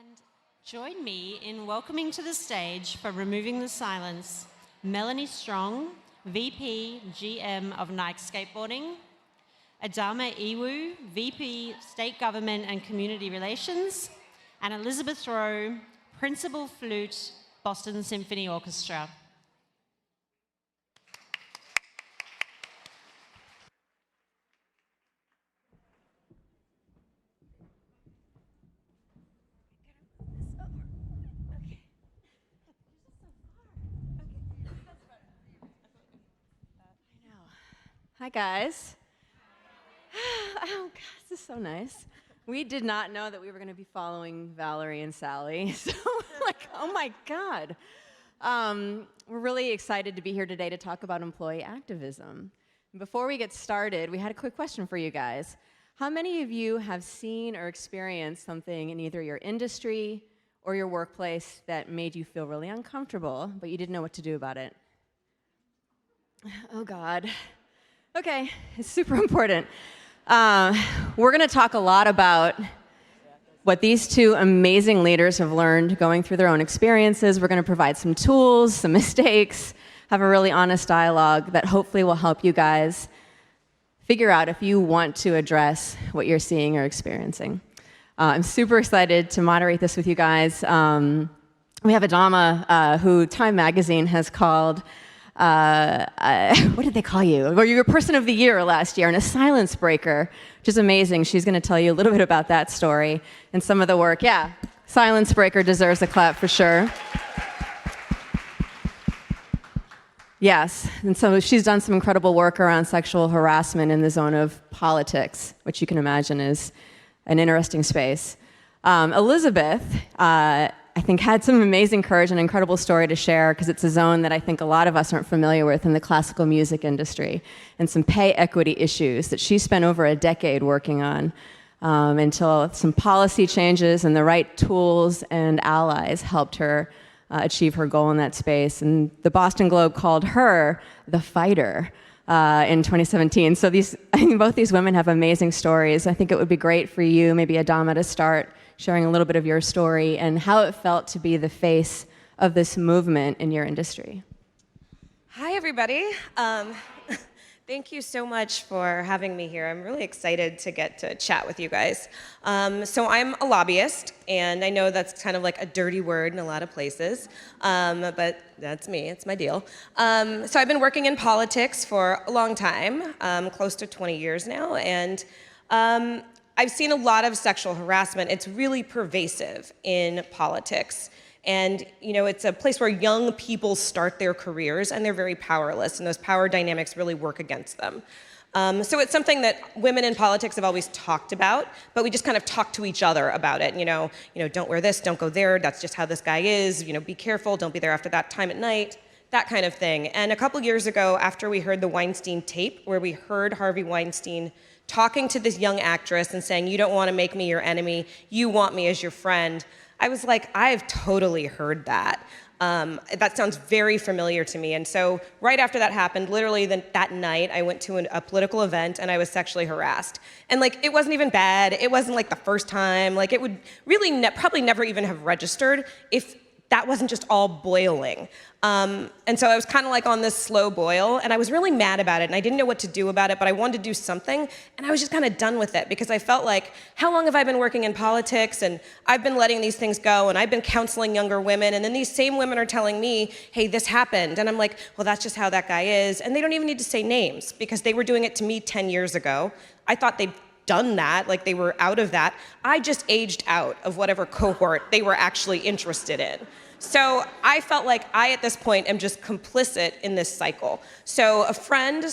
And join me in welcoming to the stage for Removing the Silence, Melanie Strong, VP GM of Nike Skateboarding, Adama Iwu, VP State Government and Community Relations, and Elizabeth Rowe, Principal Flute, Boston Symphony Orchestra. Hi, guys. Oh, God, this is so nice. We did not know that we were going to be following Valerie and Sally, so like, oh my God. We're really excited to be here today to talk about employee activism. Before we get started, we had a quick question for you guys. How many of you have seen or experienced something in either your industry or your workplace that made you feel really uncomfortable, but you didn't know what to do about it? Oh, God. Okay, it's super important. We're going to talk a lot about what these two amazing leaders have learned going through their own experiences. We're going to provide some tools, some mistakes, have a really honest dialogue that hopefully will help you guys figure out if you want to address what you're seeing or experiencing. I'm super excited to moderate this with you guys. We have Adama, who Time Magazine has called what did they call you? Well, you were Person of the Year last year and a silence breaker, which is amazing. She's going to tell you a little bit about that story and some of the work. Yeah, silence breaker deserves a clap for sure. Yes, and so she's done some incredible work around sexual harassment in the zone of politics, which you can imagine is an interesting space. Elizabeth, I think, had some amazing courage and incredible story to share because it's a zone that I think a lot of us aren't familiar with in the classical music industry, and some pay equity issues that she spent over a decade working on until some policy changes and the right tools and allies helped her achieve her goal in that space. And the Boston Globe called her the fighter in 2017. So I think both these women have amazing stories. I think it would be great for you, maybe Adama, to start sharing a little bit of your story and how it felt to be the face of this movement in your industry. Hi, everybody. Thank you so much for having me here. I'm really excited to get to chat with you guys. So I'm a lobbyist, and I know that's kind of like a dirty word in a lot of places, but that's me, it's my deal. So I've been working in politics for a long time, close to 20 years now, and I've seen a lot of sexual harassment. It's really pervasive in politics. And it's a place where young people start their careers and they're very powerless, and those power dynamics really work against them. So it's something that women in politics have always talked about, but we just kind of talk to each other about it. Don't wear this, don't go there, that's just how this guy is, be careful, don't be there after that time at night, that kind of thing. And a couple years ago, after we heard the Weinstein tape, where we heard Harvey Weinstein talking to this young actress and saying, you don't want to make me your enemy, you want me as your friend, I was like, I've totally heard that. That sounds very familiar to me. And so right after that happened, literally that night, I went to a political event and I was sexually harassed. And it wasn't even bad. It wasn't the first time. It would really probably never even have registered if that wasn't just all boiling. And so I was kind of on this slow boil, and I was really mad about it, and I didn't know what to do about it, but I wanted to do something, and I was just kind of done with it, because I felt like, how long have I been working in politics, and I've been letting these things go, and I've been counseling younger women, and then these same women are telling me, hey, this happened, and I'm like, well, that's just how that guy is, and they don't even need to say names, because they were doing it to me 10 years ago. I thought they'd done that, they were out of that. I just aged out of whatever cohort they were actually interested in. So I felt like I, at this point, am just complicit in this cycle. So a friend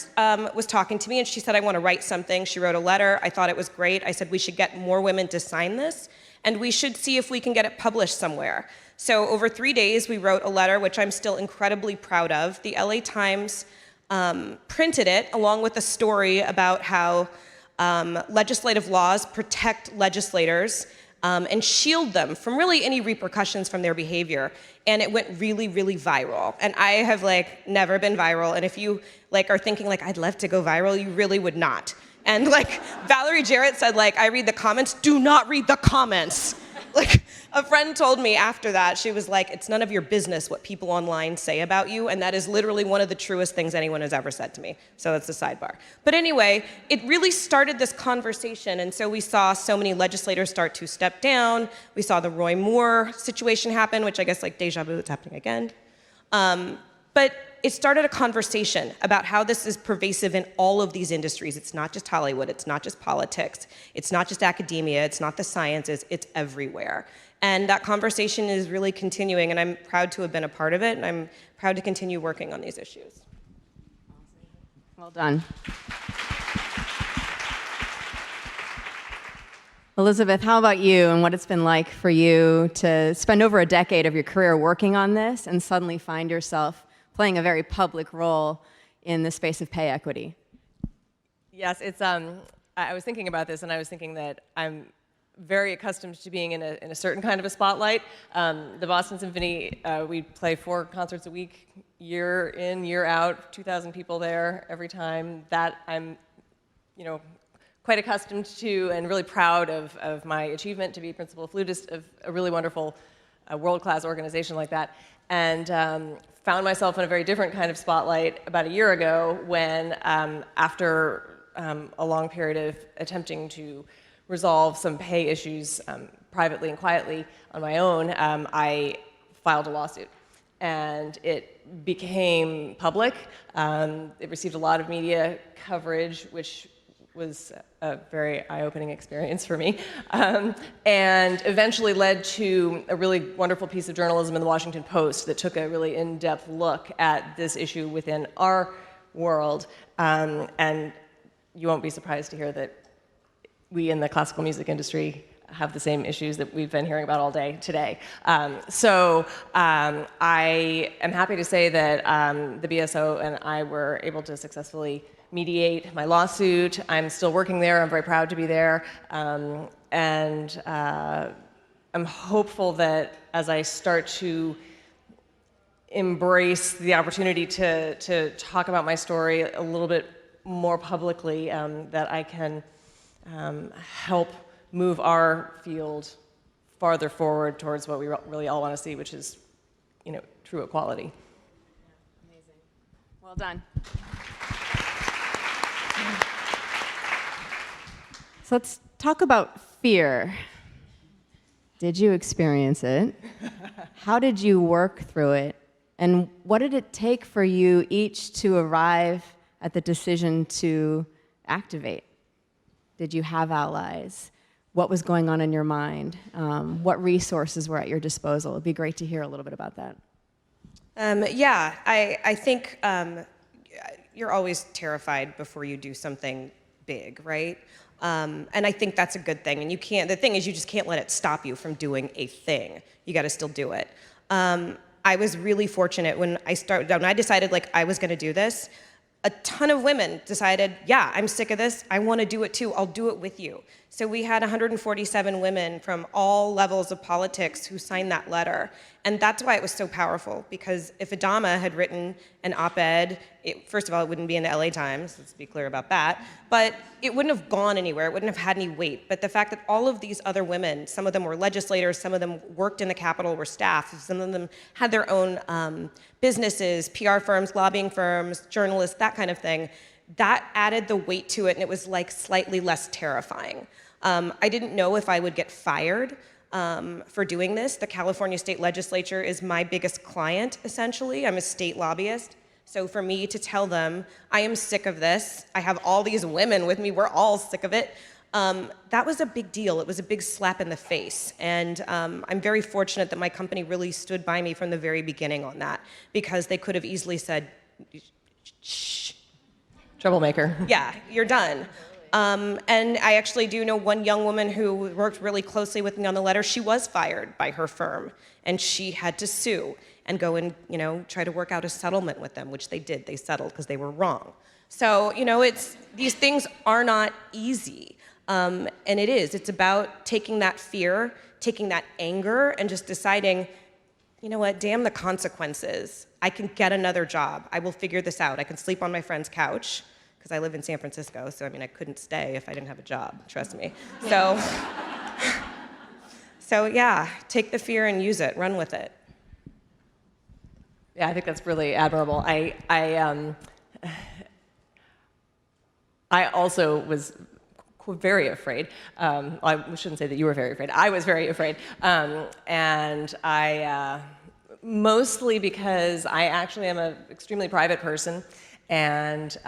was talking to me, and she said, I want to write something. She wrote a letter. I thought it was great. I said, we should get more women to sign this, and we should see if we can get it published somewhere. So over 3 days, we wrote a letter, which I'm still incredibly proud of. The LA Times printed it, along with a story about how legislative laws protect legislators and shield them from really any repercussions from their behavior. And it went really, really viral. And I have never been viral. And if you are thinking I'd love to go viral, you really would not. And Valerie Jarrett said I read the comments, do not read the comments. Like, a friend told me after that, she was like, it's none of your business what people online say about you, and that is literally one of the truest things anyone has ever said to me. So that's a sidebar. But anyway, it really started this conversation, and so we saw so many legislators start to step down. We saw the Roy Moore situation happen, which I guess, like, deja vu, it's happening again. But it started a conversation about how this is pervasive in all of these industries. It's not just Hollywood, it's not just politics, it's not just academia, it's not the sciences, it's everywhere. And that conversation is really continuing, and I'm proud to have been a part of it, and I'm proud to continue working on these issues. Well done. Elizabeth, how about you and what it's been like for you to spend over a decade of your career working on this and suddenly find yourself playing a very public role in the space of pay equity? Yes, it's. I was thinking about this, and I was thinking that I'm very accustomed to being in a certain kind of a spotlight. The Boston Symphony, we play 4 concerts a week, year in, year out, 2,000 people there every time. That I'm, quite accustomed to and really proud of my achievement to be principal flutist of a really wonderful world-class organization like that. And found myself in a very different kind of spotlight about a year ago when, after a long period of attempting to resolve some pay issues privately and quietly on my own, I filed a lawsuit. And it became public. It received a lot of media coverage, which was a very eye-opening experience for me, and eventually led to a really wonderful piece of journalism in the Washington Post that took a really in-depth look at this issue within our world. And you won't be surprised to hear that we in the classical music industry have the same issues that we've been hearing about all day today. So I am happy to say that the BSO and I were able to successfully mediate my lawsuit. I'm still working there. I'm very proud to be there. And I'm hopeful that as I start to embrace the opportunity to talk about my story a little bit more publicly, that I can help move our field farther forward towards what we really all want to see, which is, true equality. Amazing. Well done. So let's talk about fear. Did you experience it? How did you work through it? And what did it take for you each to arrive at the decision to activate? Did you have allies? What was going on in your mind? What resources were at your disposal? It'd be great to hear a little bit about that. Yeah, I think you're always terrified before you do something big, right? And I think that's a good thing. And the thing is, you just can't let it stop you from doing a thing. You got to still do it. I was really fortunate when I decided like I was going to do this. A ton of women decided, yeah, I'm sick of this. I want to do it too. I'll do it with you. So we had 147 women from all levels of politics who signed that letter. And that's why it was so powerful, because if Adama had written an op-ed, first of all, it wouldn't be in the LA Times, let's be clear about that, but it wouldn't have gone anywhere, it wouldn't have had any weight. But the fact that all of these other women, some of them were legislators, some of them worked in the Capitol, were staff, some of them had their own businesses, PR firms, lobbying firms, journalists, that kind of thing, that added the weight to it, and it was like slightly less terrifying. I didn't know if I would get fired for doing this. The California State Legislature is my biggest client, essentially. I'm a state lobbyist. So for me to tell them, I am sick of this, I have all these women with me, we're all sick of it, that was a big deal. It was a big slap in the face. And I'm very fortunate that my company really stood by me from the very beginning on that, because they could have easily said, shh. Troublemaker. Yeah, you're done. And I actually do know one young woman who worked really closely with me on the letter. She was fired by her firm, and she had to sue and go and try to work out a settlement with them, which they did. They settled because they were wrong. So these things are not easy, and it is. It's about taking that fear, taking that anger, and just deciding, you know what? Damn the consequences. I can get another job. I will figure this out. I can sleep on my friend's couch, because I live in San Francisco, so I couldn't stay if I didn't have a job, trust me. So So yeah, take the fear and use it, run with it. Yeah, I think that's really admirable. I also was very afraid. I shouldn't say that you were very afraid. I was very afraid. And mostly because I actually am an extremely private person, and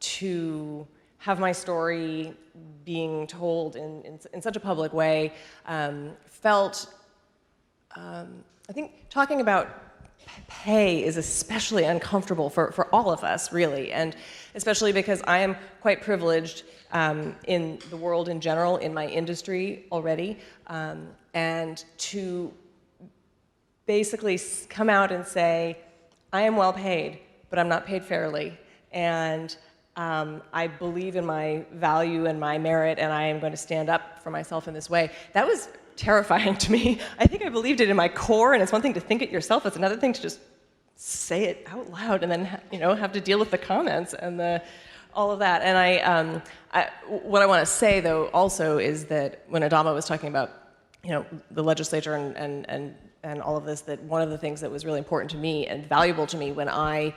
to have my story being told in such a public way felt, I think talking about pay is especially uncomfortable for all of us, really, and especially because I am quite privileged in the world in general, in my industry already, and to basically come out and say, I am well paid, but I'm not paid fairly, and I believe in my value and my merit, and I am going to stand up for myself in this way. That was terrifying to me. I think I believed it in my core, and it's one thing to think it yourself, it's another thing to just say it out loud and then have to deal with the comments and all of that. And what I want to say though also is that when Adama was talking about the legislature and all of this, that one of the things that was really important to me and valuable to me when I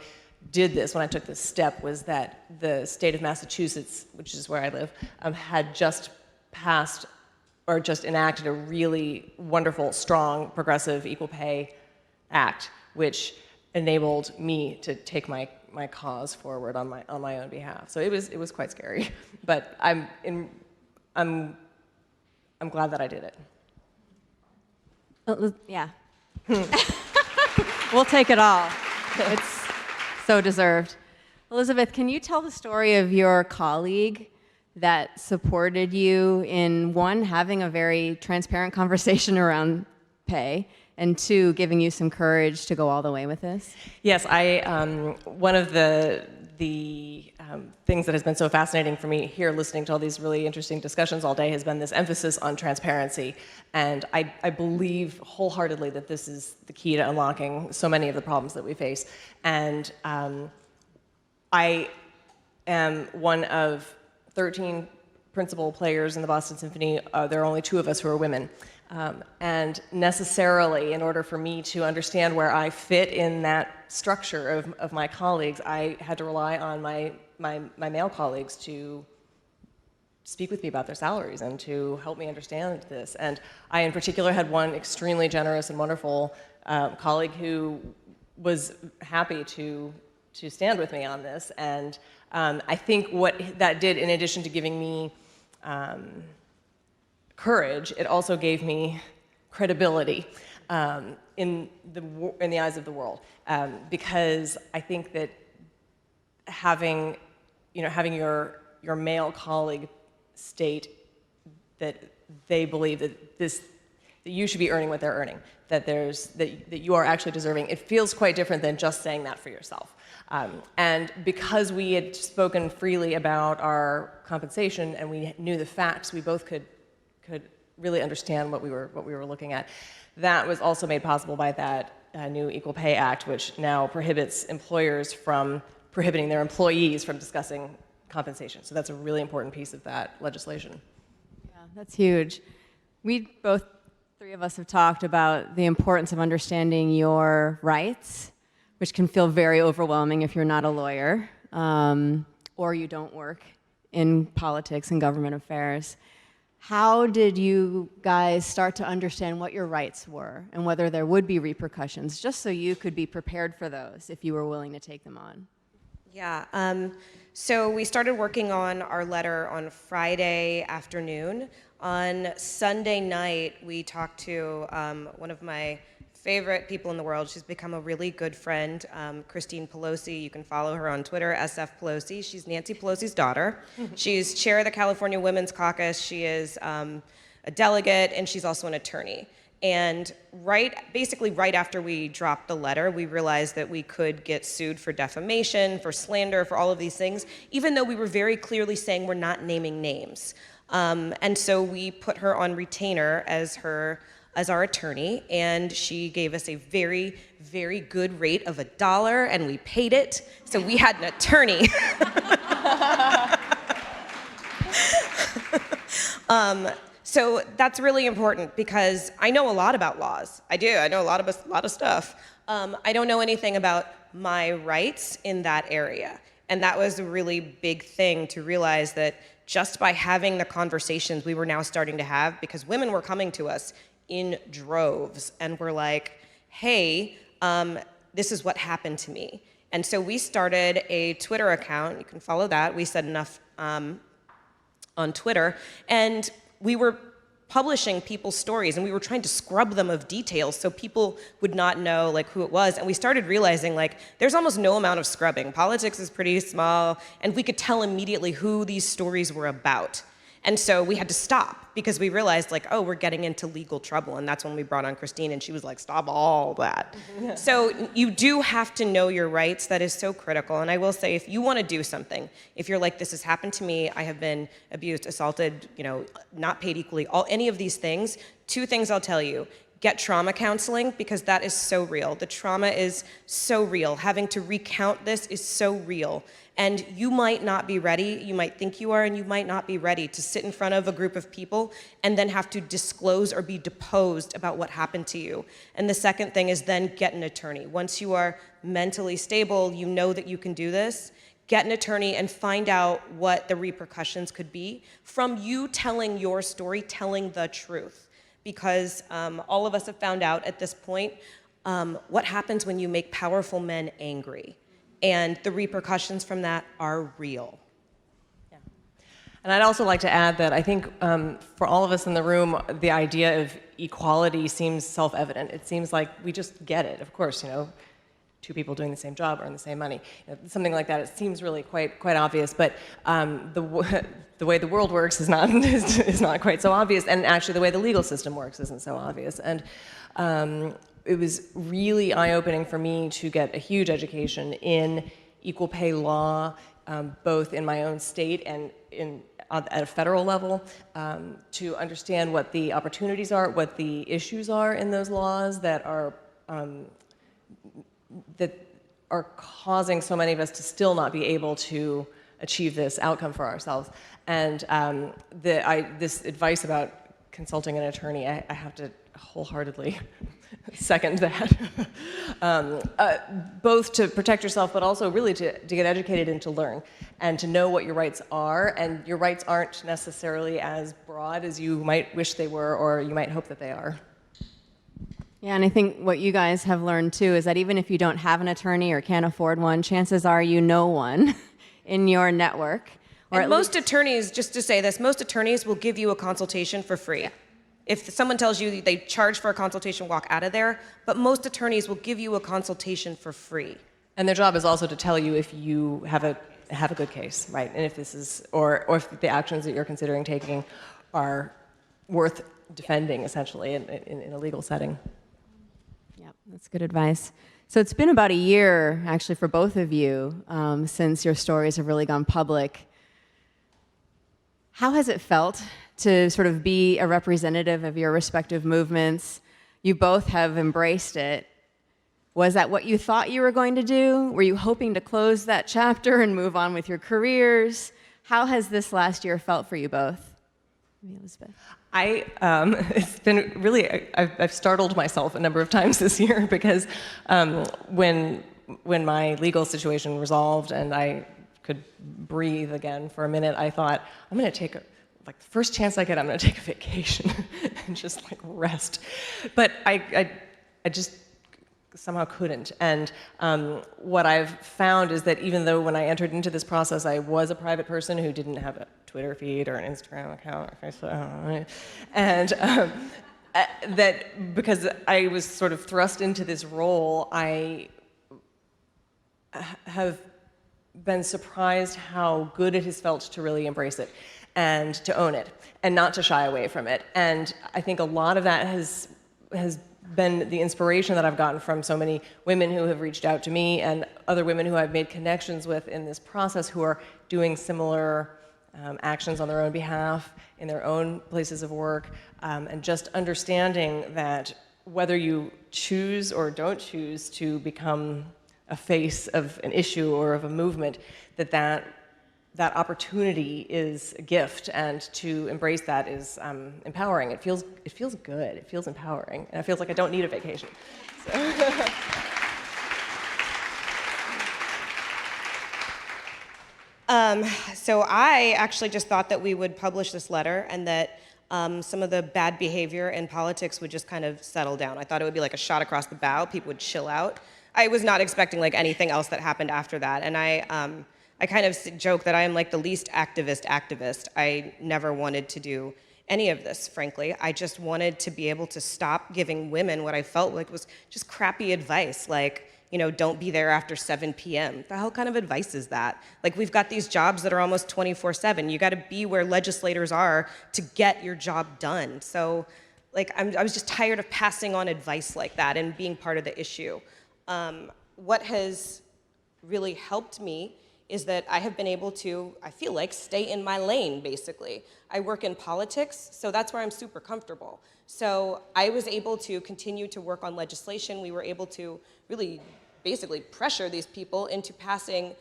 did this, when I took this step, was that the state of Massachusetts, which is where I live, had just passed or just enacted a really wonderful, strong, progressive equal pay act, which enabled me to take my cause forward on my own behalf. So it was quite scary, but I'm glad that I did it. Yeah. We'll take it all. It's so deserved. Elizabeth, can you tell the story of your colleague that supported you in, one, having a very transparent conversation around pay, and two, giving you some courage to go all the way with this? Yes, one of the things that has been so fascinating for me here, listening to all these really interesting discussions all day, has been this emphasis on transparency. And I believe wholeheartedly that this is the key to unlocking so many of the problems that we face. And I am one of 13 principal players in the Boston Symphony. There are only 2 of us who are women. And necessarily, in order for me to understand where I fit in that structure of my colleagues, I had to rely on my male colleagues to speak with me about their salaries and to help me understand this. And I, in particular, had one extremely generous and wonderful colleague who was happy to stand with me on this. And I think what that did, in addition to giving me courage, it also gave me credibility in the eyes of the world, because I think that having your male colleague state that they believe that you should be earning what they're earning, that you are actually deserving, it feels quite different than just saying that for yourself. And because we had spoken freely about our compensation and we knew the facts, we both could really understand what we were looking at. That was also made possible by that new Equal Pay Act, which now prohibits employers from prohibiting their employees from discussing compensation. So that's a really important piece of that legislation. Yeah, that's huge. Both 3 of us have talked about the importance of understanding your rights, which can feel very overwhelming if you're not a lawyer or you don't work in politics and government affairs. How did you guys start to understand what your rights were and whether there would be repercussions, just so you could be prepared for those if you were willing to take them on? Yeah, so we started working on our letter on Friday afternoon. On Sunday night, we talked to one of my favorite people in the world. She's become a really good friend, Christine Pelosi. You can follow her on Twitter, SF Pelosi. She's Nancy Pelosi's daughter. She's chair of the California Women's Caucus. She is a delegate, and she's also an attorney. And basically right after we dropped the letter, we realized that we could get sued for defamation, for slander, for all of these things, even though we were very clearly saying we're not naming names. And so we put her on retainer as our attorney, and she gave us a very, very good rate of $1, and we paid it. So we had an attorney. So that's really important because I know a lot about laws. I do. I know a lot of stuff. I don't know anything about my rights in that area. And that was a really big thing to realize, that just by having the conversations we were now starting to have, because women were coming to us in droves and were like, hey, this is what happened to me. And so we started a Twitter account. You can follow that. We said enough on Twitter. And we were publishing people's stories, and we were trying to scrub them of details so people would not know like who it was. And we started realizing like there's almost no amount of scrubbing. Politics is pretty small, and we could tell immediately who these stories were about. And so we had to stop because we realized like, oh, we're getting into legal trouble. And that's when we brought on Christine, and she was like, stop all that. So you do have to know your rights. That is so critical. And I will say, if you want to do something, if you're like, this has happened to me, I have been abused, assaulted, not paid equally, any of these things, 2 things I'll tell you. Get trauma counseling, because that is so real. The trauma is so real. Having to recount this is so real. And you might not be ready, you might think you are, and you might not be ready to sit in front of a group of people and then have to disclose or be deposed about what happened to you. And the second thing is then get an attorney. Once you are mentally stable, you know that you can do this, get an attorney and find out what the repercussions could be from you telling your story, telling the truth. Because all of us have found out at this point what happens when you make powerful men angry. And the repercussions from that are real. Yeah. And I'd also like to add that I think for all of us in the room, the idea of equality seems self-evident. It seems like we just get it. Of course, 2 people doing the same job earn the same money. Something like that, it seems really quite obvious, but the way the world works is not quite so obvious, and actually the way the legal system works isn't so obvious. And it was really eye-opening for me to get a huge education in equal pay law, both in my own state and at a federal level, to understand what the opportunities are, what the issues are in those laws that are causing so many of us to still not be able to achieve this outcome for ourselves. And this advice about consulting an attorney, I have to wholeheartedly second that. Both to protect yourself, but also really to get educated and to learn, and to know what your rights are. And your rights aren't necessarily as broad as you might wish they were, or you might hope that they are. Yeah, and I think what you guys have learned too is that even if you don't have an attorney or can't afford one, chances are you know one in your network. And most attorneys, just to say this, most attorneys will give you a consultation for free. Yeah. If someone tells you they charge for a consultation, walk out of there. But most attorneys will give you a consultation for free. And their job is also to tell you if you have a good case, right? And if this is, or if the actions that you're considering taking are worth defending, essentially, in a legal setting. Yep, that's good advice. So it's been about a year, actually, for both of you since your stories have really gone public. How has it felt to sort of be a representative of your respective movements? You both have embraced it. Was that what you thought you were going to do? Were you hoping to close that chapter and move on with your careers? How has this last year felt for you both? Maybe Elizabeth. It's been really, I've startled myself a number of times this year because when my legal situation resolved and I could breathe again for a minute, I thought, I'm going to take the first chance I get, I'm going to take a vacation and just rest. But I just somehow couldn't. And what I've found is that even though when I entered into this process, I was a private person who didn't have a Twitter feed or an Instagram account or Facebook, and that because I was sort of thrust into this role, I have been surprised how good it has felt to really embrace it and to own it and not to shy away from it. And I think a lot of that has been the inspiration that I've gotten from so many women who have reached out to me and other women who I've made connections with in this process who are doing similar actions on their own behalf in their own places of work, and just understanding that whether you choose or don't choose to become a face of an issue or of a movement, that that opportunity is a gift, and to embrace that is empowering. It feels good. It feels empowering, and it feels like I don't need a vacation. So. So I actually just thought that we would publish this letter and that some of the bad behavior in politics would just kind of settle down. I thought it would be like a shot across the bow. People would chill out. I was not expecting like anything else that happened after that. And I kind of joke that I am like the least activist. I never wanted to do any of this, frankly. I just wanted to be able to stop giving women what I felt like was just crappy advice, like, you know, don't be there after 7 p.m. The hell kind of advice is that? Like, we've got these jobs that are almost 24/7. You got to be where legislators are to get your job done. So, like, I was just tired of passing on advice like that and being part of the issue. What has really helped me is that I have been able to, I feel like, stay in my lane, basically. I work in politics, so that's where I'm super comfortable. So I was able to continue to work on legislation. We were able to really basically pressure these people into passing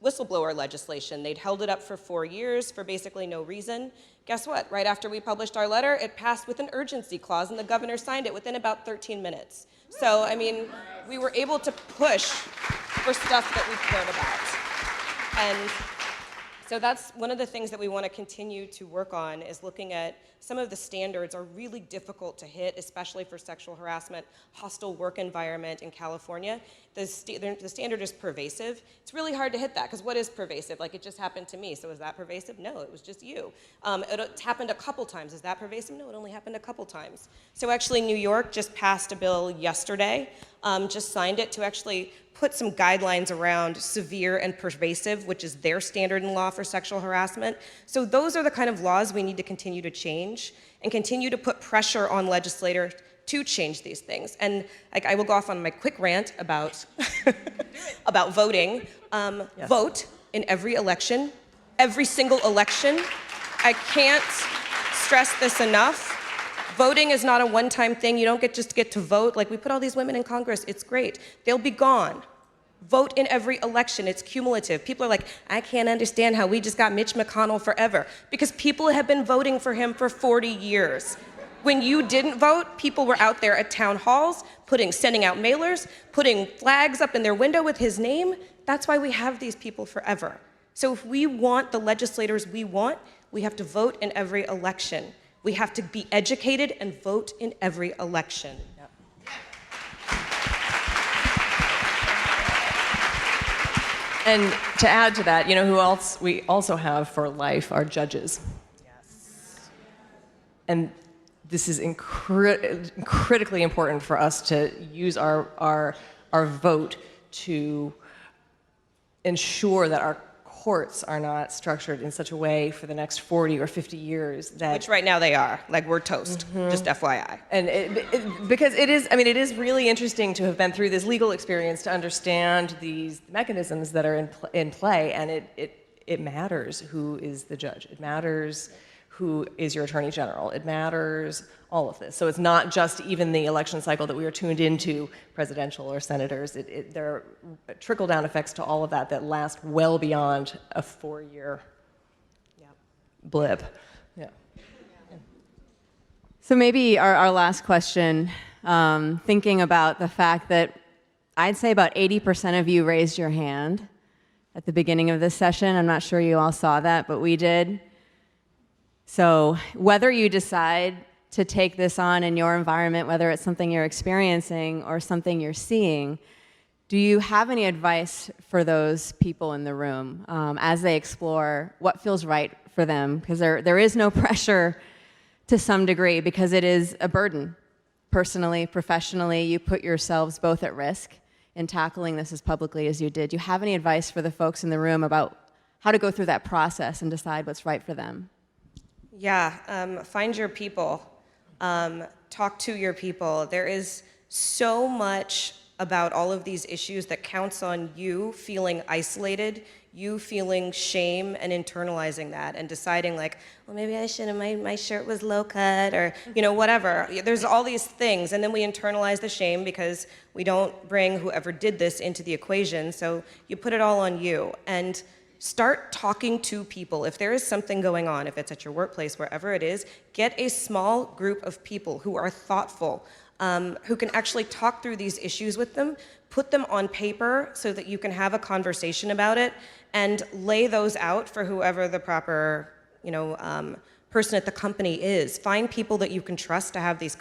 whistleblower legislation. They'd held it up for 4 years for basically no reason. Guess what? Right after we published our letter, it passed with an urgency clause, and the governor signed it within about 13 minutes. So, I mean, we were able to push for stuff that we cared about. And so that's one of the things that we want to continue to work on, is looking at some of the standards are really difficult to hit, especially for sexual harassment, hostile work environment in California. The standard is pervasive. It's really hard to hit that, because what is pervasive? Like, it just happened to me, so is that pervasive? No, it was just you. It happened a couple times. Is that pervasive? No, it only happened a couple times. So actually, New York just passed a bill yesterday, just signed it to actually put some guidelines around severe and pervasive, which is their standard in law for sexual harassment. So those are the kind of laws we need to continue to change and continue to put pressure on legislators to change these things. And like, I will go off on my quick rant about, about voting. Yes. Vote in every election, every single election. I can't stress this enough. Voting is not a one-time thing. You don't just get to vote. Like, we put all these women in Congress. It's great. They'll be gone. Vote in every election. It's cumulative. People are like, I can't understand how we just got Mitch McConnell forever. Because people have been voting for him for 40 years. When you didn't vote, people were out there at town halls, sending out mailers, putting flags up in their window with his name. That's why we have these people forever. So if we want the legislators we want, we have to vote in every election. We have to be educated and vote in every election. Yep. And to add to that, you know who else we also have for life? Our judges. Yes. And this is critically important for us to use our vote to ensure that our courts are not structured in such a way for the next 40 or 50 years that... Which right now they are. Like, we're toast, just FYI. And because it is, I mean, it is really interesting to have been through this legal experience to understand these mechanisms that are in play, and it matters who is the judge. It matters who is your attorney general. It matters all of this. So it's not just even the election cycle that we are tuned into, presidential or senators. There are trickle-down effects to all of that that last well beyond a 4-year blip. Yeah. So maybe our last question, thinking about the fact that I'd say about 80% of you raised your hand at the beginning of this session. I'm not sure you all saw that, but we did. So whether you decide to take this on in your environment, whether it's something you're experiencing or something you're seeing, do you have any advice for those people in the room as they explore what feels right for them? Because there is no pressure to some degree, because it is a burden. Personally, professionally, you put yourselves both at risk in tackling this as publicly as you did. Do you have any advice for the folks in the room about how to go through that process and decide what's right for them? Yeah, find your people. Talk to your people. There is so much about all of these issues that counts on you feeling isolated, you feeling shame and internalizing that and deciding like, well, maybe I shouldn't, my shirt was low cut, or, you know, whatever. There's all these things, and then we internalize the shame because we don't bring whoever did this into the equation, so you put it all on you. And Start talking to people. If there is something going on, if it's at your workplace, wherever it is, get a small group of people who are thoughtful, who can actually talk through these issues with them, put them on paper so that you can have a conversation about it, and lay those out for whoever the proper, person at the company is. Find people that you can trust to have these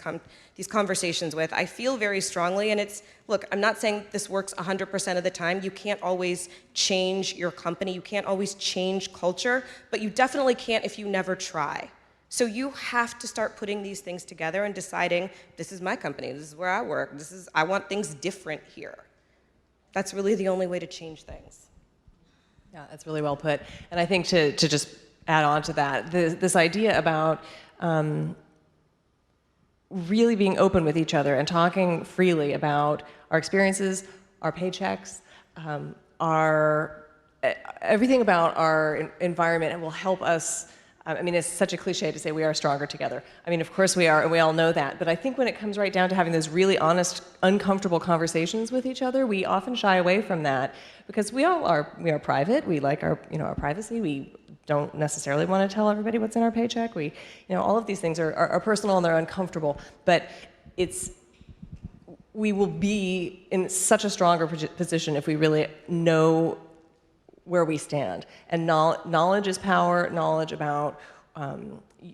conversations with. I feel very strongly, and look, I'm not saying this works 100% of the time. You can't always change your company. You can't always change culture, but you definitely can't if you never try. So you have to start putting these things together and deciding, this is my company, this is where I work, I want things different here. That's really the only way to change things. Yeah, that's really well put. And I think to just add on to that, this idea about really being open with each other and talking freely about our experiences, our paychecks, everything about our environment, and will help us. I mean, it's such a cliche to say we are stronger together. I mean, of course we are, and we all know that. But I think when it comes right down to having those really honest, uncomfortable conversations with each other, we often shy away from that because we are private. We like our privacy. We don't necessarily want to tell everybody what's in our paycheck. All of these things are personal and they're uncomfortable. But we will be in such a stronger position if we really know where we stand. And knowledge is power, knowledge about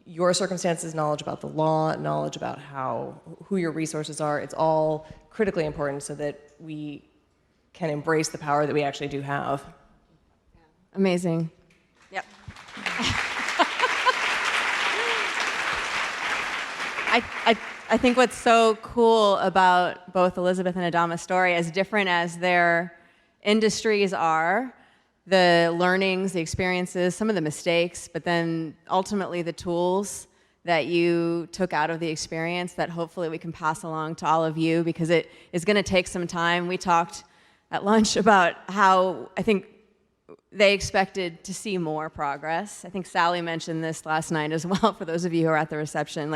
your circumstances, knowledge about the law, knowledge about who your resources are. It's all critically important so that we can embrace the power that we actually do have. Amazing. Yep. I think what's so cool about both Elizabeth and Adama's story, as different as their industries are, the learnings, the experiences, some of the mistakes, but then ultimately the tools that you took out of the experience that hopefully we can pass along to all of you, because it is going to take some time. We talked at lunch about how I think they expected to see more progress. I think Sally mentioned this last night as well, for those of you who are at the reception.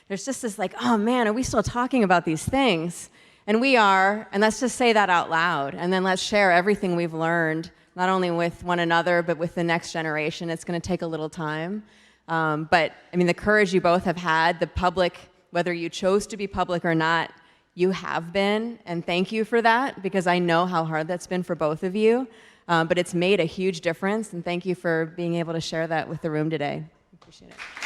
There's just this oh man, are we still talking about these things? And we are, and let's just say that out loud, and then let's share everything we've learned, not only with one another, but with the next generation. It's going to take a little time. But I mean, the courage you both have had, the public, whether you chose to be public or not, you have been, and thank you for that, because I know how hard that's been for both of you. But it's made a huge difference, and thank you for being able to share that with the room today. Appreciate it.